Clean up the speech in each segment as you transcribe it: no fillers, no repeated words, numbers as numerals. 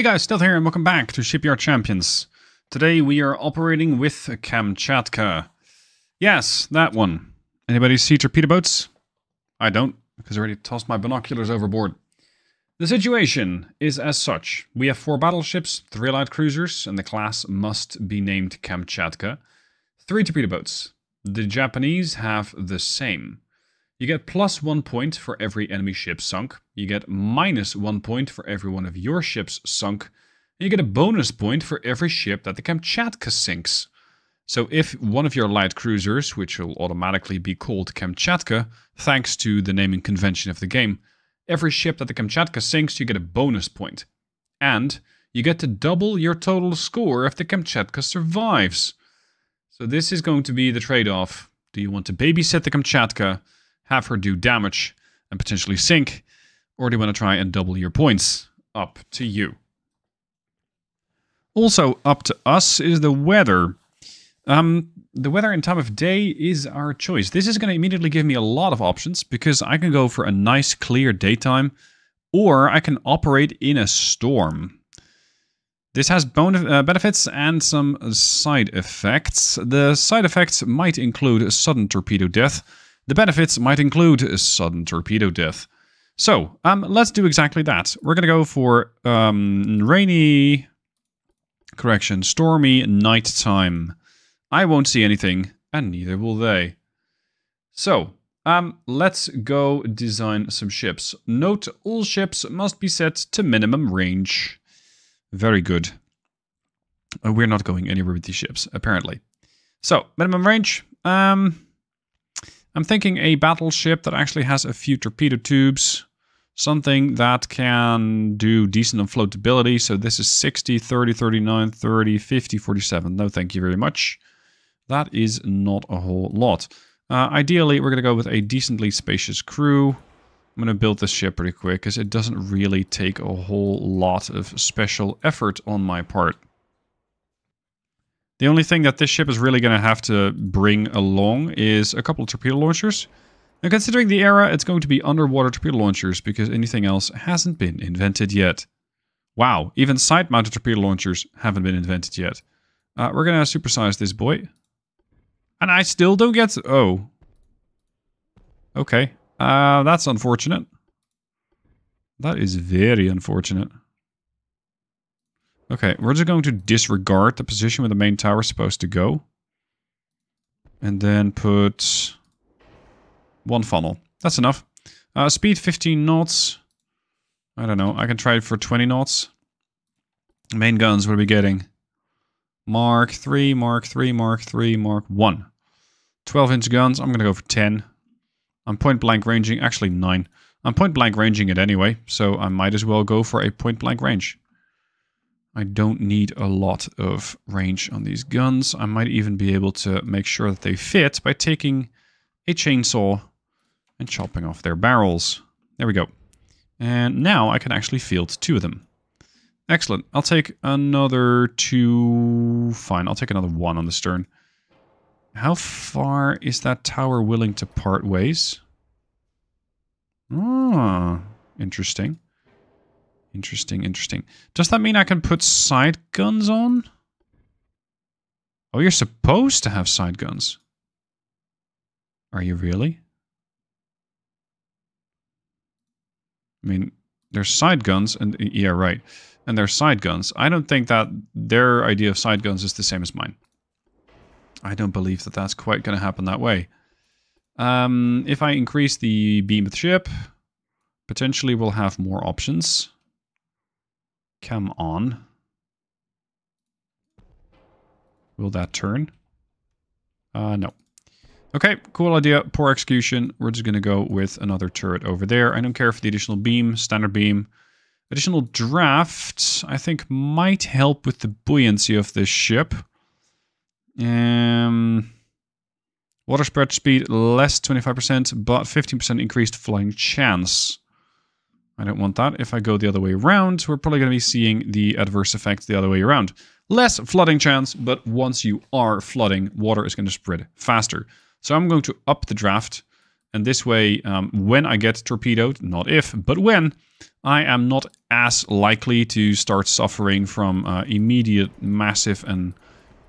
Hey guys, Stealth here and welcome back to Shipyard Champions. Today we are operating with Kamchatka. Yes, that one. Anybody see torpedo boats? I don't, because I already tossed my binoculars overboard. The situation is as such. We have 4 battleships, 3 light cruisers, and the class must be named Kamchatka. 3 torpedo boats. The Japanese have the same. You get plus 1 point for every enemy ship sunk. You get minus 1 point for every one of your ships sunk. And you get a bonus point for every ship that the Kamchatka sinks. So if one of your light cruisers, which will automatically be called Kamchatka, thanks to the naming convention of the game, every ship that the Kamchatka sinks, you get a bonus point. And you get to double your total score if the Kamchatka survives. So this is going to be the trade-off. Do you want to babysit the Kamchatka, have her do damage and potentially sink, or do you want to try and double your points? Up to you. Also up to us is the weather. The weather and time of day is our choice. This is going to immediately give me a lot of options because I can go for a nice clear daytime, or I can operate in a storm. This has benefits and some side effects. The side effects might include sudden torpedo death. The benefits might include sudden torpedo death. So, let's do exactly that. We're going to go for stormy nighttime. I won't see anything, and neither will they. So, let's go design some ships. Note, all ships must be set to minimum range. Very good. We're not going anywhere with these ships, apparently. So, minimum range. I'm thinking a battleship that actually has a few torpedo tubes. Something that can do decent on floatability. So this is 60, 30, 39, 30, 50, 47. No, thank you very much. That is not a whole lot. Ideally, we're going to go with a decently spacious crew. I'm going to build this ship pretty quick because it doesn't really take a whole lot of special effort on my part. The only thing that this ship is really going to have to bring along is a couple of torpedo launchers. And considering the era, it's going to be underwater torpedo launchers because anything else hasn't been invented yet. Wow, even side-mounted torpedo launchers haven't been invented yet. We're going to supersize this boy. And I still don't get... Oh. Okay. That's unfortunate. That is very unfortunate. Okay, we're just going to disregard the position where the main tower is supposed to go. And then put 1 funnel. That's enough. Speed 15 knots. I don't know. I can try it for 20 knots. Main guns, what are we getting? Mark 3, Mark 3, Mark 3, Mark 1. 12-inch guns. I'm going to go for 10. I'm point-blank ranging. Actually, 9. I'm point-blank ranging it anyway, so I might as well go for a point-blank range. I don't need a lot of range on these guns. I might even be able to make sure that they fit by taking a chainsaw and chopping off their barrels. There we go. And now I can actually field 2 of them. Excellent. I'll take another 2. Fine, I'll take another 1 on the stern. How far is that tower willing to part ways? Ah, interesting. Interesting, interesting. Does that mean I can put side guns on? Oh, you're supposed to have side guns. Are you really? I mean, there's side guns, and yeah, right. And there's side guns. I don't think that their idea of side guns is the same as mine. I don't believe that that's quite going to happen that way. If I increase the beam of the ship, potentially we'll have more options. Come on. Will that turn? No. Okay, cool idea. Poor execution. We're just going to go with another turret over there. I don't care for the additional beam, standard beam. Additional draft, I think, might help with the buoyancy of this ship. Water spread speed, less 25%, but 15% increased flying chance. I don't want that. If I go the other way around, we're probably going to be seeing the adverse effect the other way around. Less flooding chance, but once you are flooding, water is going to spread faster. So I'm going to up the draft. And this way, when I get torpedoed, not if, but when, I am not as likely to start suffering from immediate, massive, and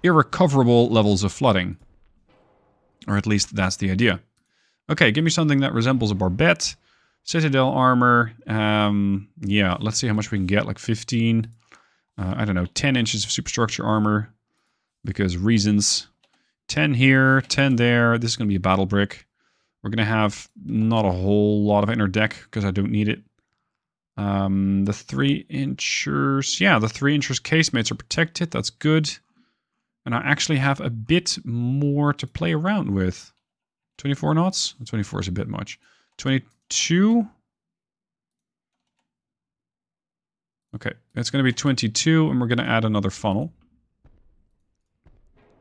irrecoverable levels of flooding. Or at least that's the idea. Okay, give me something that resembles a barbette. Citadel armor. Yeah, let's see how much we can get. Like 15. I don't know, 10 inches of superstructure armor. Because reasons. 10 here, 10 there. This is going to be a battle brick. We're going to have not a whole lot of inner deck because I don't need it. The 3-inchers. Yeah, the 3-inchers casemates are protected. That's good. And I actually have a bit more to play around with. 24 knots? 24 is a bit much. 22? Okay, it's going to be 22, and we're going to add another funnel.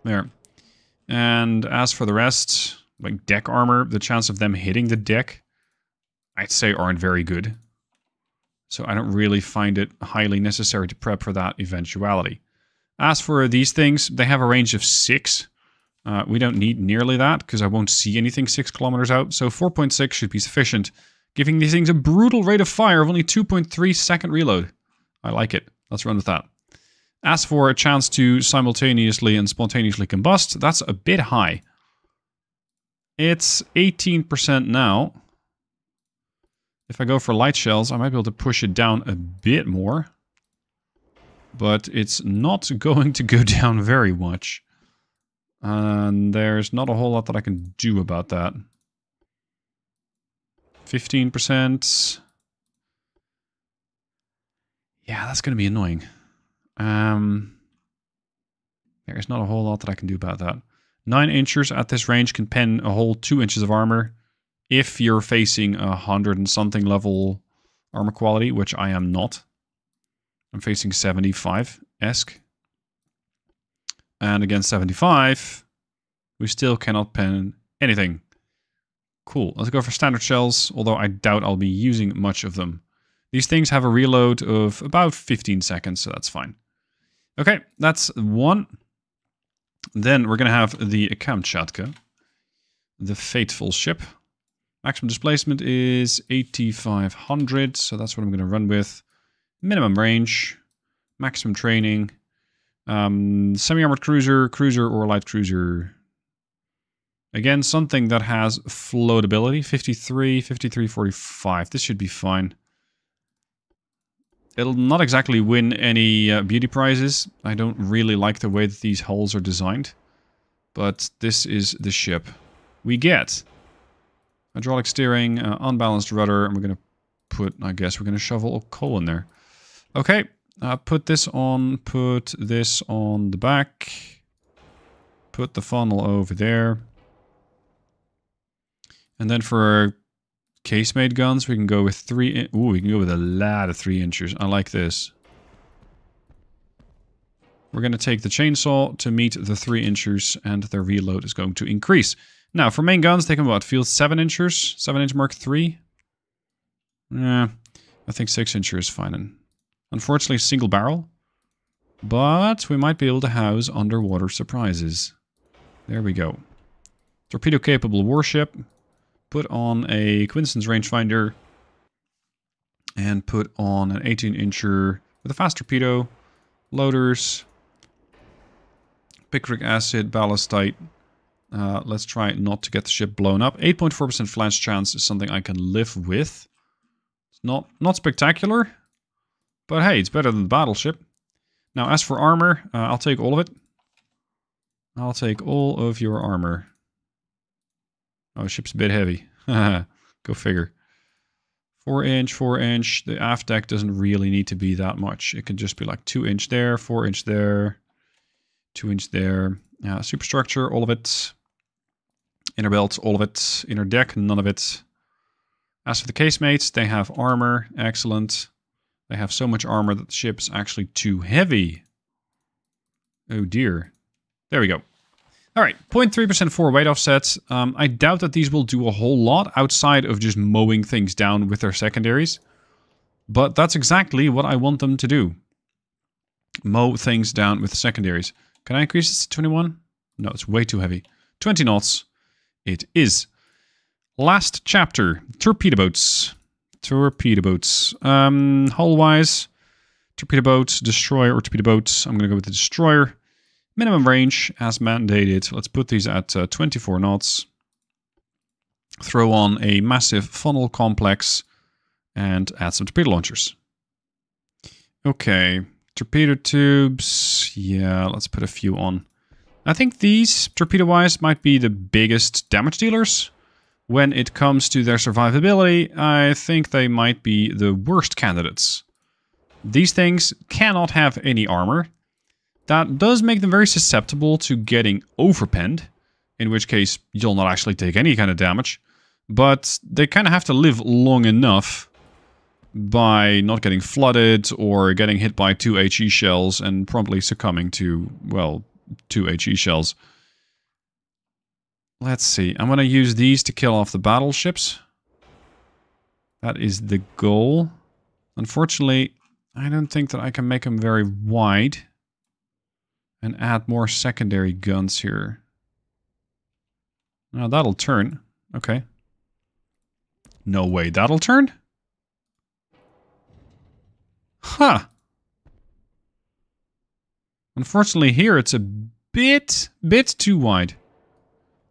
There. And as for the rest, like deck armor, the chance of them hitting the deck, I'd say aren't very good. So I don't really find it highly necessary to prep for that eventuality. As for these things, they have a range of 6. We don't need nearly that, because I won't see anything 6 kilometers out. So 4.6 should be sufficient, giving these things a brutal rate of fire of only 2.3 second reload. I like it. Let's run with that. As for a chance to simultaneously and spontaneously combust, that's a bit high. It's 18% now. If I go for light shells, I might be able to push it down a bit more. But it's not going to go down very much. And there's not a whole lot that I can do about that. 15%. Yeah, that's going to be annoying. There's not a whole lot that I can do about that. 9-inchers at this range can pen a whole 2 inches of armor. If you're facing 100 and something level armor quality, which I am not. I'm facing 75-esque. And against 75, we still cannot pen anything. Cool, let's go for standard shells, although I doubt I'll be using much of them. These things have a reload of about 15 seconds, so that's fine. Okay, that's one. Then we're going to have the Kamchatka, the fateful ship. Maximum displacement is 8,500, so that's what I'm going to run with. Minimum range, maximum training, semi-armored cruiser, cruiser or light cruiser. Again, something that has floatability, 53, 53, 45. This should be fine. It'll not exactly win any beauty prizes. I don't really like the way that these hulls are designed. But this is the ship we get. Hydraulic steering, unbalanced rudder, and we're going to put, I guess we're going to shovel coal in there. Okay, put this on the back. Put the funnel over there. And then for casemate guns, we can go with 3... Ooh, we can go with a lot of 3-inchers. I like this. We're going to take the chainsaw to meet the 3-inchers, and their reload is going to increase. Now, for main guns, they can what? Field 7-inchers? 7-inch Mark III? Yeah, I think 6-incher is fine. And unfortunately, single barrel. But we might be able to house underwater surprises. There we go. Torpedo-capable warship. Put on a Quinson's rangefinder. And put on an 18-incher with a fast torpedo. Loaders. Picric acid, ballastite. Let's try not to get the ship blown up. 8.4% flash chance is something I can live with. It's not spectacular. But hey, it's better than the battleship. Now, as for armor, I'll take all of it. I'll take all of your armor. Oh, the ship's a bit heavy. Go figure. 4-inch, 4-inch. The aft deck doesn't really need to be that much. It can just be like 2-inch there, 4-inch there, 2-inch there. Superstructure, all of it. Inner belt, all of it. Inner deck, none of it. As for the casemates, they have armor. Excellent. They have so much armor that the ship's actually too heavy. Oh dear. There we go. Alright, 0.3% for weight offsets. I doubt that these will do a whole lot outside of just mowing things down with their secondaries. But that's exactly what I want them to do. Mow things down with secondaries. Can I increase this to 21? No, it's way too heavy. 20 knots. It is. Last chapter. Torpedo boats. Torpedo boats. Hull-wise, torpedo boats, destroyer, or torpedo boats. I'm going to go with the destroyer. Minimum range, as mandated. Let's put these at 24 knots. Throw on a massive funnel complex. And add some torpedo launchers. Okay. Torpedo tubes. Yeah, let's put a few on. I think these, torpedo-wise, might be the biggest damage dealers. When it comes to their survivability, I think they might be the worst candidates. These things cannot have any armor. That does make them very susceptible to getting overpenned, in which case you'll not actually take any kind of damage. But they kind of have to live long enough by not getting flooded or getting hit by 2 HE shells and promptly succumbing to, well, 2 HE shells. Let's see. I'm going to use these to kill off the battleships. That is the goal. Unfortunately, I don't think that I can make them very wide. And add more secondary guns here. Now that'll turn. Okay. No way that'll turn? Huh. Unfortunately here it's a bit too wide.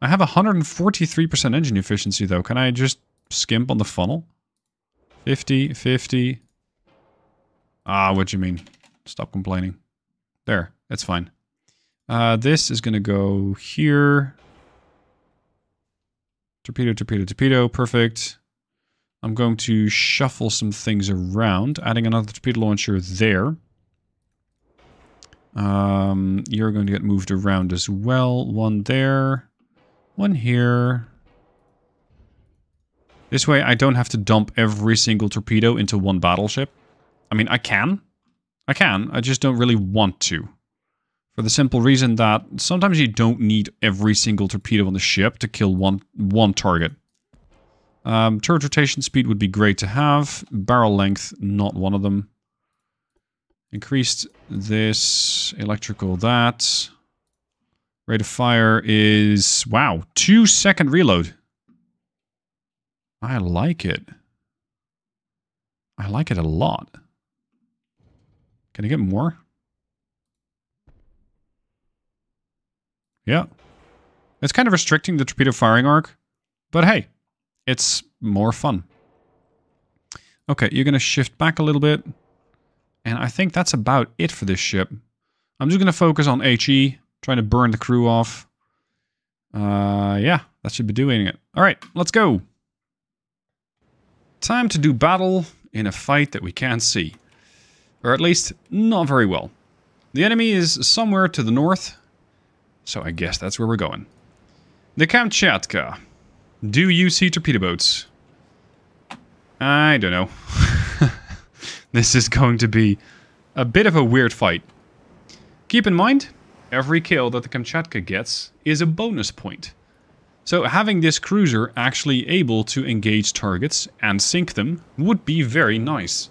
I have 143% engine efficiency though. Can I just skimp on the funnel? 50, 50. Ah, what do you mean? Stop complaining. There, it's fine. This is gonna go here. Torpedo, torpedo, torpedo, perfect. I'm going to shuffle some things around, adding another torpedo launcher there. You're going to get moved around as well. One there, one here. This way I don't have to dump every single torpedo into one battleship. I mean, I can, I just don't really want to. For the simple reason that sometimes you don't need every single torpedo on the ship to kill one target. Turret rotation speed would be great to have. Barrel length, not one of them. Increased this. Electrical that. Rate of fire is... Wow, 2-second reload. I like it. I like it a lot. Can I get more? Yeah. It's kind of restricting the torpedo firing arc. But hey. It's more fun. Okay, you're going to shift back a little bit. And I think that's about it for this ship. I'm just going to focus on HE, trying to burn the crew off. Yeah, that should be doing it. Alright, let's go. Time to do battle in a fight that we can't see. Or at least, not very well. The enemy is somewhere to the north. So I guess that's where we're going. The Kamchatka. Do you see torpedo boats? I don't know. This is going to be a bit of a weird fight. Keep in mind, every kill that the Kamchatka gets is a bonus point. So having this cruiser actually able to engage targets and sink them would be very nice.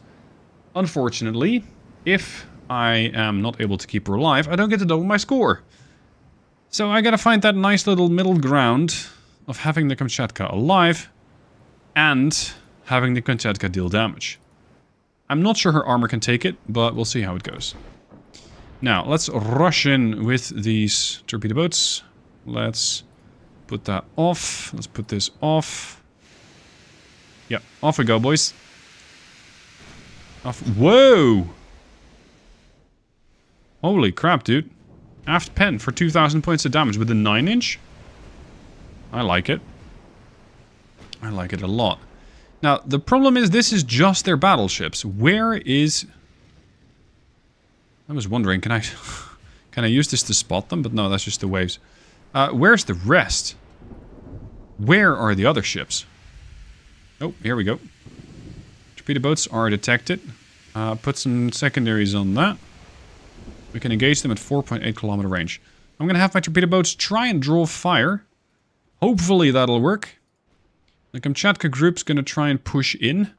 Unfortunately, if I am not able to keep her alive, I don't get to double my score. So I gotta find that nice little middle ground of having the Kamchatka alive and having the Kamchatka deal damage. I'm not sure her armor can take it, but we'll see how it goes. Now, let's rush in with these torpedo boats. Let's put that off. Let's put this off. Yep, off we go, boys. Off. Whoa! Holy crap, dude. Aft pen for 2,000 points of damage with a 9-inch? I like it. I like it a lot. Now, the problem is this is just their battleships. Where is... I was wondering, can I use this to spot them? But no, that's just the waves. Where's the rest? Where are the other ships? Oh, here we go. Torpedo boats are detected. Put some secondaries on that. We can engage them at 4.8 kilometer range. I'm going to have my torpedo boats try and draw fire. Hopefully that'll work. The Kamchatka group's going to try and push in.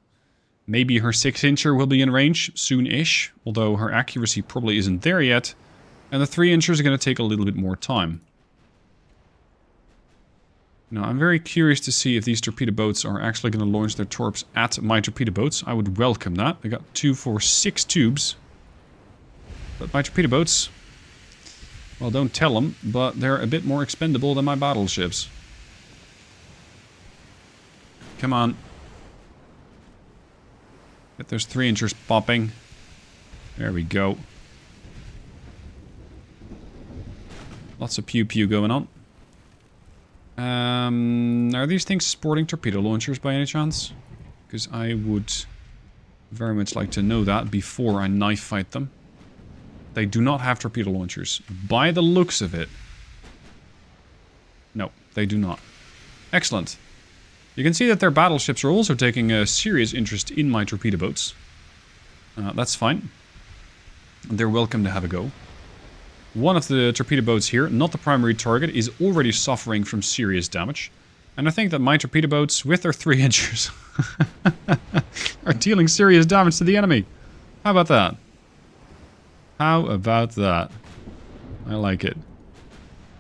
Maybe her 6-incher will be in range soon-ish, although her accuracy probably isn't there yet. And the 3-inchers are going to take a little bit more time. Now, I'm very curious to see if these torpedo boats are actually going to launch their torps at my torpedo boats. I would welcome that. They got 2 for 6 tubes. But my torpedo boats, well, don't tell them, but they're a bit more expendable than my battleships. Come on. Get those 3-inchers popping. There we go. Lots of pew-pew going on. Are these things sporting torpedo launchers by any chance? Because I would very much like to know that before I knife fight them. They do not have torpedo launchers. By the looks of it. No, they do not. Excellent. You can see that their battleships are also taking a serious interest in my torpedo boats. That's fine. They're welcome to have a go. One of the torpedo boats here, not the primary target, is already suffering from serious damage. And I think that my torpedo boats, with their 3-inchers, are dealing serious damage to the enemy. How about that? How about that? I like it.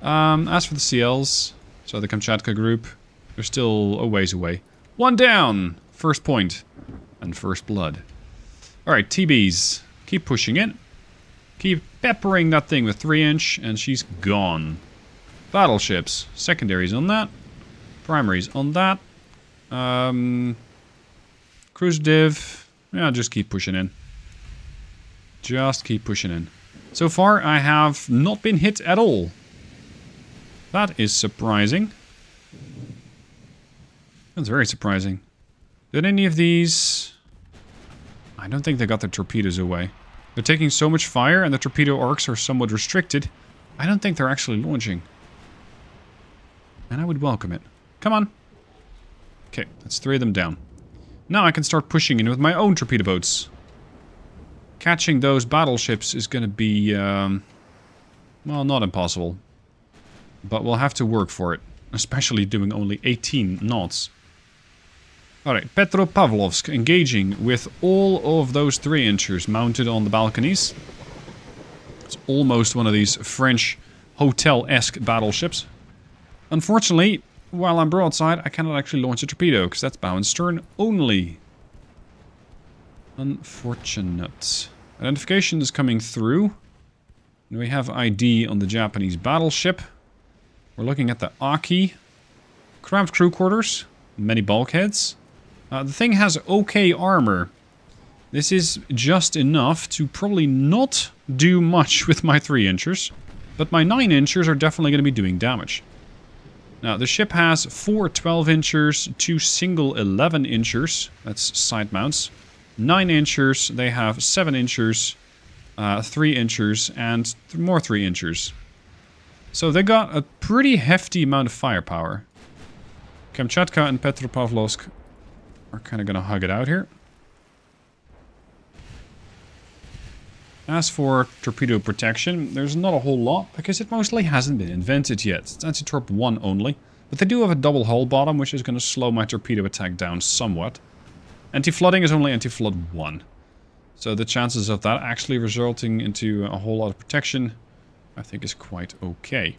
As for the CLs, so the Kamchatka group, they're still a ways away. 1 down! First point. And first blood. Alright, TBs. Keep pushing it. Keep peppering that thing with 3-inch, and she's gone. Battleships. Secondaries on that. Primaries on that. Cruise div. Yeah, just keep pushing in. Just keep pushing in. So far, I have not been hit at all. That is surprising. That's very surprising. Did any of these... I don't think they got their torpedoes away. They're taking so much fire and the torpedo arcs are somewhat restricted. I don't think they're actually launching. And I would welcome it. Come on. Okay, that's 3 of them down. Now I can start pushing in with my own torpedo boats. Catching those battleships is going to be, well, not impossible. But we'll have to work for it. Especially doing only 18 knots. Alright, Petropavlovsk engaging with all of those 3-inchers mounted on the balconies. It's almost one of these French hotel-esque battleships. Unfortunately, while I'm broadside, I cannot actually launch a torpedo, because that's bow and stern only. Unfortunate. Identification is coming through. And we have ID on the Japanese battleship. We're looking at the Aki. Cramped crew quarters. Many bulkheads. The thing has okay armor. This is just enough to probably not do much with my 3-inchers. But my 9-inchers are definitely going to be doing damage. Now, the ship has 4 12-inchers, 2 single 11-inchers. That's side mounts. 9-inchers, they have 7-inchers, 3-inchers, and more 3-inchers. So they got a pretty hefty amount of firepower. Kamchatka and Petropavlovsk are kind of going to hug it out here. As for torpedo protection, there's not a whole lot, because it mostly hasn't been invented yet. It's anti-torp 1 only. But they do have a double hull bottom, which is going to slow my torpedo attack down somewhat. Anti-flooding is only anti-flood 1. So the chances of that actually resulting into a whole lot of protection, I think, is quite okay.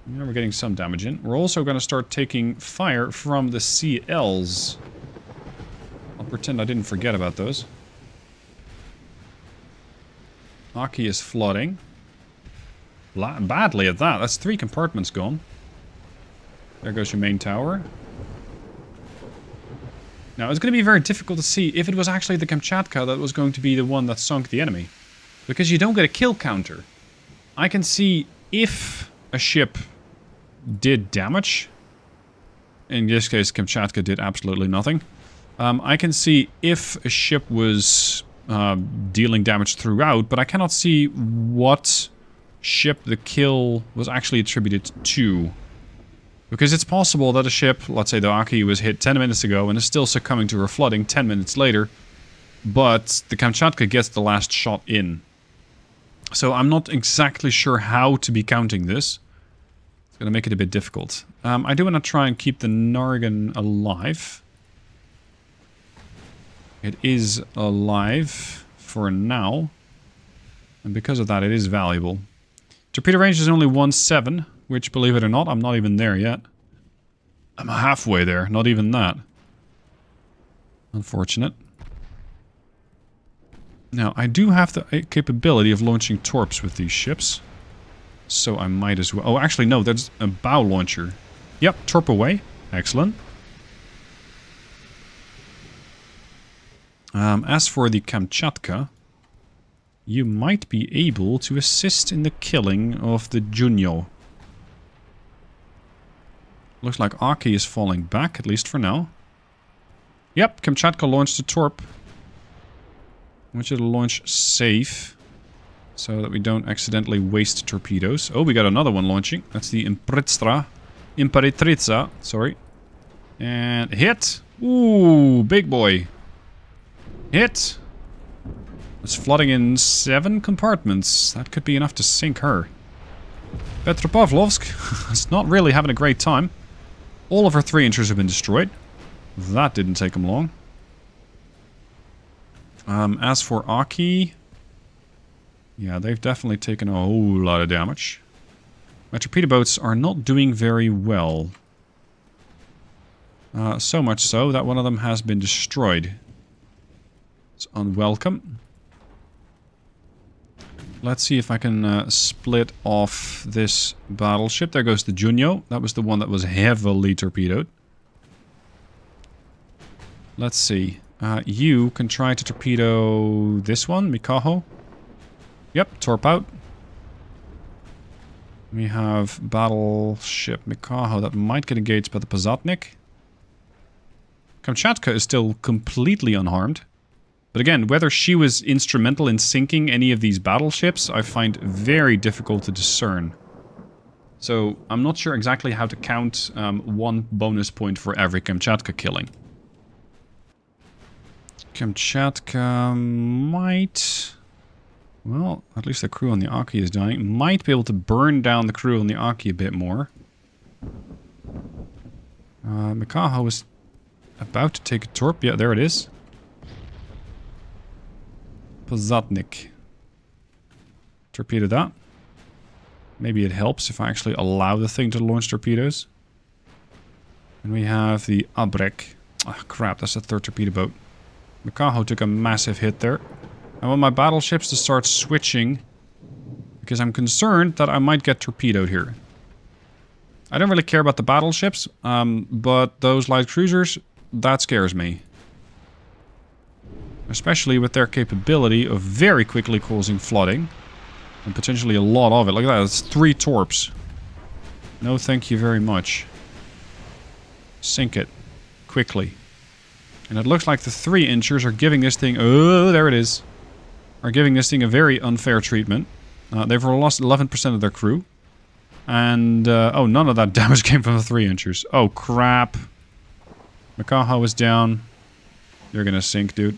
Now we're getting some damage in. We're also going to start taking fire from the CLs. I'll pretend I didn't forget about those. Aki is flooding. Badly at that. That's 3 compartments gone. There goes your main tower. Now, it's going to be very difficult to see if it was actually the Kamchatka that was going to be the one that sunk the enemy. Because you don't get a kill counter. I can see if a ship did damage. In this case, Kamchatka did absolutely nothing. I can see if a ship was dealing damage throughout, but I cannot see what ship the kill was actually attributed to. Because it's possible that a ship, let's say the Aki, was hit 10 minutes ago and is still succumbing to her flooding 10 minutes later, but the Kamchatka gets the last shot in. So I'm not exactly sure how to be counting this. It's going to make it a bit difficult. I do want to try and keep the Nargan alive. It is alive for now. And because of that, it is valuable. Torpedo range is only 1.7, which, believe it or not, I'm not even there yet. I'm halfway there, not even that. Unfortunate. Now, I do have the capability of launching torps with these ships. So I might as well... Oh, actually, no, that's a bow launcher. Yep, torp away. Excellent. As for the Kamchatka, you might be able to assist in the killing of the Junyo. Looks like Aki is falling back, at least for now. Yep, Kamchatka launched a torp. I want you to launch safe, so that we don't accidentally waste torpedoes. Oh, we got another one launching. That's the Imperatrica, sorry. And hit! Ooh, big boy. Hit! It's flooding in 7 compartments. That could be enough to sink her. Petropavlovsk is not really having a great time. All of her 3-inchers have been destroyed. That didn't take them long. As for Aki... Yeah, they've definitely taken a whole lot of damage. My torpedo boats are not doing very well. So much so that one of them has been destroyed. It's unwelcome. Let's see if I can split off this battleship. There goes the Junyo. That was the one that was heavily torpedoed. Let's see. You can try to torpedo this one, Mikaho. Yep, torp out. We have battleship Mikaho that might get engaged by the Pozatnik. Kamchatka is still completely unharmed. But again, whether she was instrumental in sinking any of these battleships, I find very difficult to discern. So, I'm not sure exactly how to count 1 bonus point for every Kamchatka killing. Kamchatka might... Well, at least the crew on the Aki is dying. Might be able to burn down the crew on the Aki a bit more. Mikaho is about to take a torp. Yeah, there it is. Pozatnik. Torpedo that. Maybe it helps if I actually allow the thing to launch torpedoes. And we have the Abrek. Ah, crap, that's the 3rd torpedo boat. Mikaho took a massive hit there. I want my battleships to start switching, because I'm concerned that I might get torpedoed here. I don't really care about the battleships, but those light cruisers, that scares me. Especially with their capability of very quickly causing flooding. And potentially a lot of it. Look at that, that's 3 torps. No thank you very much. Sink it. Quickly. And it looks like the 3-inchers are giving this thing... Oh, there it is. Are giving this thing a very unfair treatment. They've lost 11% of their crew. And, oh, none of that damage came from the 3-inchers. Oh, crap. Mikaho is down. You're gonna sink, dude.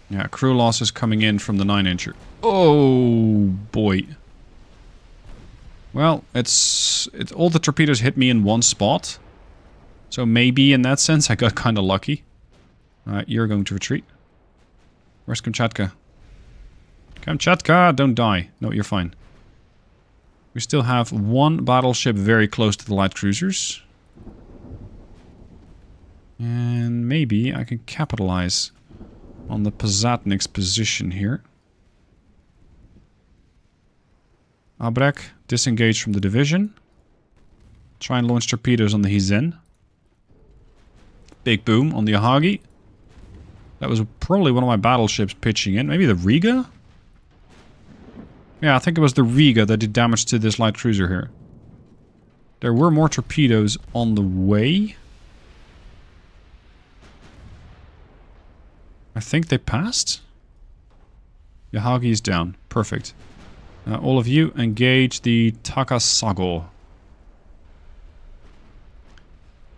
Yeah, crew losses coming in from the 9-incher. Oh, boy. Well, it's all the torpedoes hit me in one spot. So maybe in that sense I got kind of lucky. You're going to retreat. Where's Kamchatka? Kamchatka, don't die. No, you're fine. We still have 1 battleship very close to the light cruisers. And maybe I can capitalize on the Pozatnik's position here. Abrek, disengage from the division. Try and launch torpedoes on the Hizen. Big boom on the Ahagi. That was probably one of my battleships pitching in. Maybe the Riga? Yeah, I think it was the Riga that did damage to this light cruiser here. There were more torpedoes on the way. I think they passed. Yahagi is down. Perfect. All of you engage the Takasago.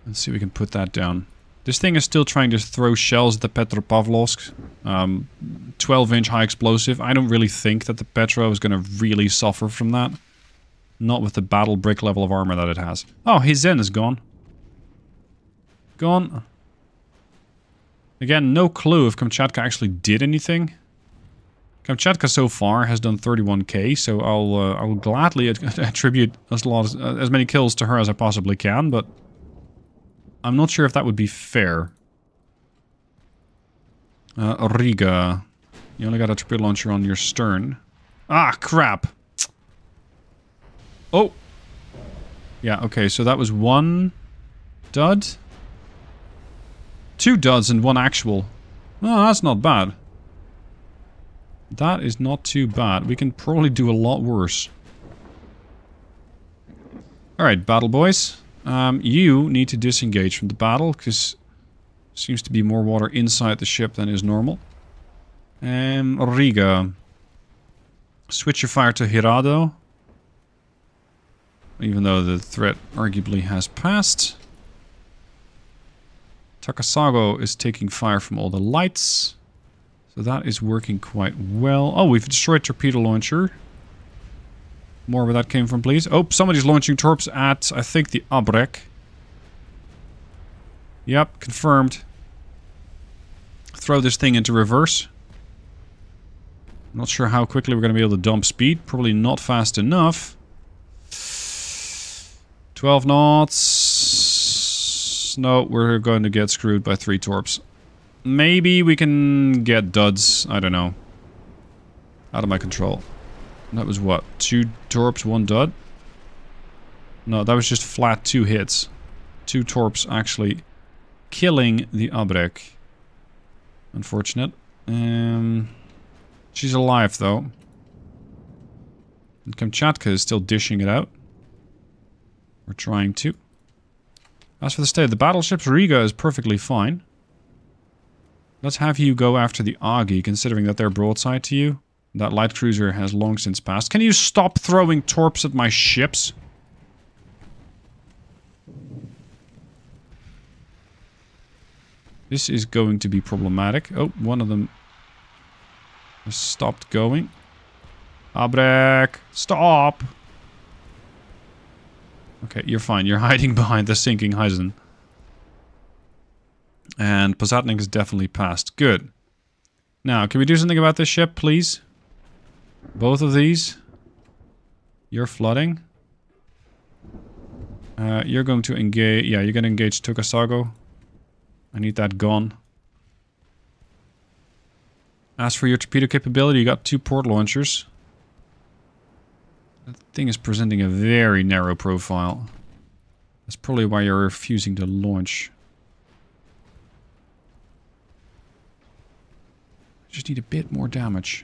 Let's see if we can put that down. This thing is still trying to throw shells at the Petropavlovsk. 12-inch high explosive. I don't really think that the Petro is going to really suffer from that. Not with the battle brick level of armor that it has. Oh, Hizen is gone. Gone. Again, no clue if Kamchatka actually did anything. Kamchatka so far has done 31k, so I'll gladly attribute as many kills to her as I possibly can, but I'm not sure if that would be fair. Riga. You only got a torpedo launcher on your stern. Ah, crap! Oh! Yeah, okay, so that was 1 dud. 2 duds and 1 actual. Oh, that's not bad. That is not too bad. We can probably do a lot worse. Alright, battle boys. You need to disengage from the battle, because seems to be more water inside the ship than is normal. Riga. Switch your fire to Hirado. Even though the threat arguably has passed. Takasago is taking fire from all the lights. So that is working quite well. Oh, we've destroyed torpedo launcher. More where that came from, please. Oh, somebody's launching torps at, I think, the Abrek. Yep, confirmed. Throw this thing into reverse. Not sure how quickly we're going to be able to dump speed. Probably not fast enough. 12 knots. No, we're going to get screwed by 3 torps. Maybe we can get duds. I don't know. Out of my control. That was what? 2 torps, 1 dud? No, that was just flat 2 hits. 2 torps actually killing the Abrek. Unfortunate. She's alive though. And Kamchatka is still dishing it out. We're trying to. As for the state of the battleships, Riga is perfectly fine. Let's have you go after the Agi, considering that they're broadside to you. That light cruiser has long since passed. Can you stop throwing torps at my ships? This is going to be problematic. Oh, one of them has stopped going. Abrek, stop! Okay, you're fine. You're hiding behind the sinking Heisen. And Posatnik is definitely passed. Good. Now, can we do something about this ship, please? Both of these. You're flooding. You're going to engage... Yeah, you're going to engage Tukasago. I need that gone. As for your torpedo capability, you got 2 port launchers. That thing is presenting a very narrow profile. That's probably why you're refusing to launch. Just need a bit more damage.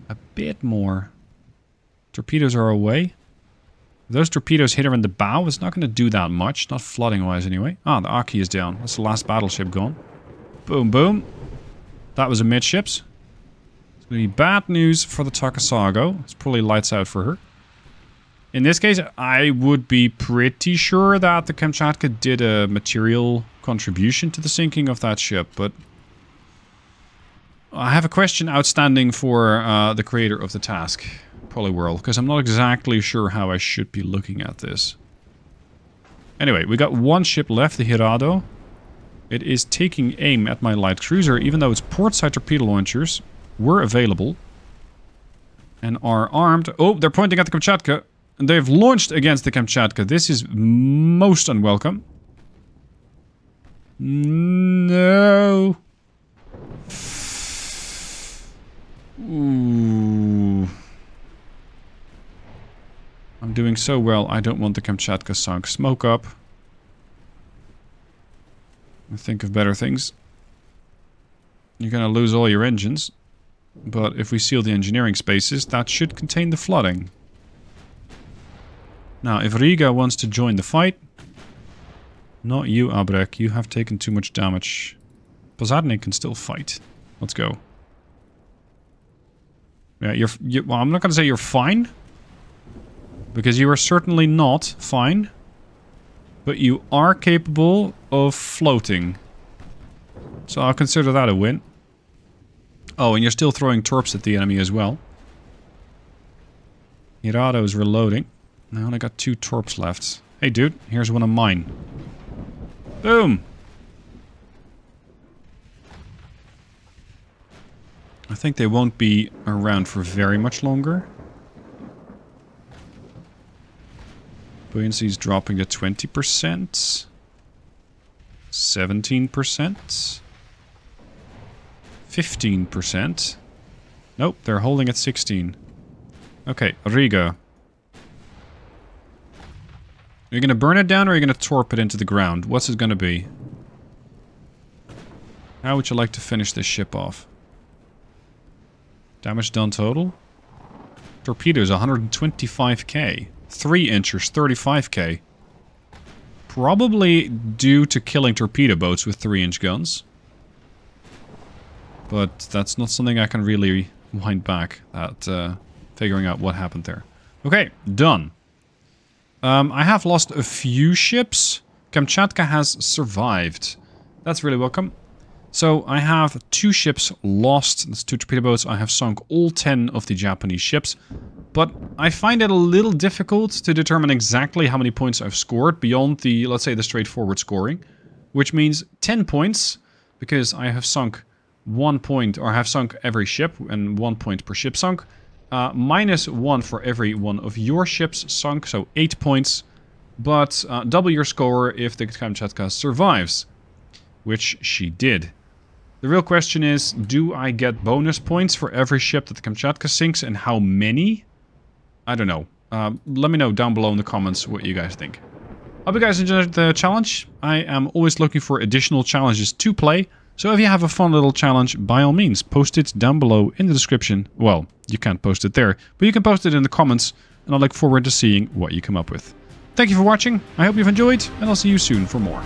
A bit more. Torpedoes are away. If those torpedoes hit her in the bow, it's not going to do that much. Not flooding-wise, anyway. Ah, the Aki is down. That's the last battleship gone. Boom, boom. That was a midships. It's going to be bad news for the Takasago. It's probably lights out for her. In this case, I would be pretty sure that the Kamchatka did a material contribution to the sinking of that ship, but... I have a question outstanding for the creator of the task, Polyworld, because I'm not exactly sure how I should be looking at this. Anyway, we got 1 ship left, the Hirado. It is taking aim at my light cruiser, even though its portside torpedo launchers were available and are armed. Oh, they're pointing at the Kamchatka, and they've launched against the Kamchatka. This is most unwelcome. No. Ooh. I'm doing so well, I don't want the Kamchatka sunk. Smoke up. I think of better things. You're gonna lose all your engines. But if we seal the engineering spaces, that should contain the flooding. Now, if Riga wants to join the fight... Not you, Abrek. You have taken too much damage. Posatnik can still fight. Let's go. Yeah, well, I'm not going to say you're fine. Because you are certainly not fine. But you are capable of floating. So I'll consider that a win. Oh, and you're still throwing torps at the enemy as well. Hirado is reloading. I only got 2 torps left. Hey dude, here's one of mine. Boom! I think they won't be around for very much longer. Buoyancy is dropping to 20%. 17%. 15%. Nope, they're holding at 16. Okay, Riga. Are you going to burn it down or are you going to torp it into the ground? What's it going to be? How would you like to finish this ship off? Damage done total? Torpedoes 125k. 3 inchers 35k. Probably due to killing torpedo boats with 3-inch guns. But that's not something I can really wind back at figuring out what happened there. Okay, done. I have lost a few ships. Kamchatka has survived. That's really welcome. So I have 2 ships lost. That's 2 torpedo boats. I have sunk all 10 of the Japanese ships. But I find it a little difficult to determine exactly how many points I've scored beyond the, let's say, the straightforward scoring. Which means 10 points, because I have sunk 1 point, or have sunk every ship, and 1 point per ship sunk. Minus 1 for every one of your ships sunk, so 8 points. But double your score if the Kamchatka survives. Which she did. The real question is, do I get bonus points for every ship that the Kamchatka sinks, and how many? I don't know. Let me know down below in the comments what you guys think. Hope you guys enjoyed the challenge. I am always looking for additional challenges to play. So if you have a fun little challenge, by all means, post it down below in the description. Well, you can't post it there, but you can post it in the comments, and I look forward to seeing what you come up with. Thank you for watching, I hope you've enjoyed, and I'll see you soon for more.